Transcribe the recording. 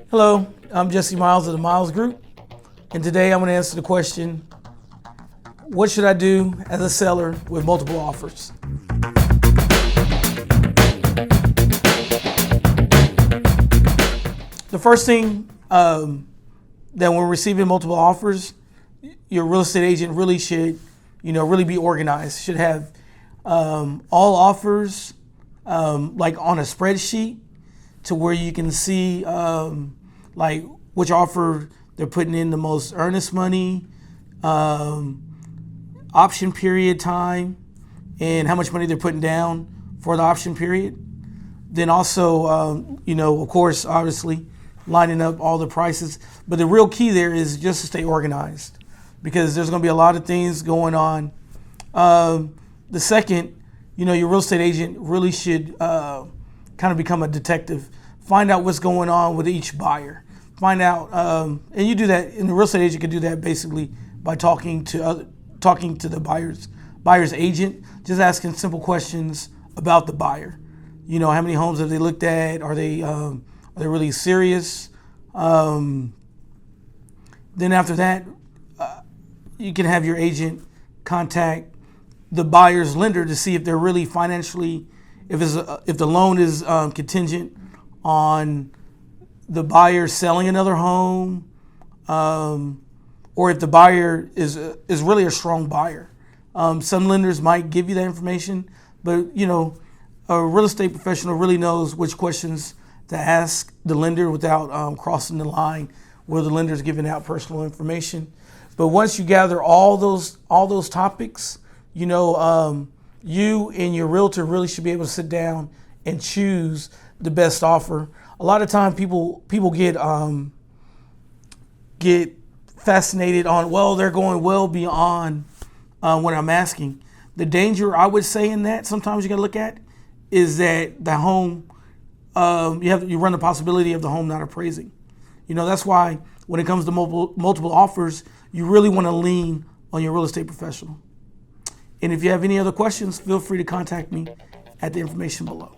Hello, I'm Jesse Myles of the Myles Group, and today I'm going to answer the question, what should I do as a seller with multiple offers? The first thing that when we're receiving multiple offers, your real estate agent really should, really be organized. Should have all offers like on a spreadsheet to where you can see like which offer they're putting in the most earnest money, option period time, and how much money they're putting down for the option period. Then also, of course, obviously, lining up all the prices. But the real key there is just to stay organized, because there's going to be a lot of things going on. The second, your real estate agent really should kind of become a detective. Find out what's going on with each buyer. Find out, and you do that, and the real estate agent can do that basically by talking to the buyer's agent, just asking simple questions about the buyer. How many homes have they looked at? Are they really serious? Then after that, you can have your agent contact the buyer's lender to see if they're really financially, if the loan is contingent on the buyer selling another home, or if the buyer is really a strong buyer. Some lenders might give you that information, but a real estate professional really knows which questions to ask the lender without crossing the line where the lender is giving out personal information. But once you gather all those topics, you and your realtor really should be able to sit down and choose the best offer. A lot of time people get fascinated on, well, they're going well beyond what I'm asking. The danger I would say in that, sometimes you got to look at, is that the home, you run the possibility of the home not appraising. That's why when it comes to multiple offers, you really want to lean on your real estate professional. And if you have any other questions, feel free to contact me at the information below.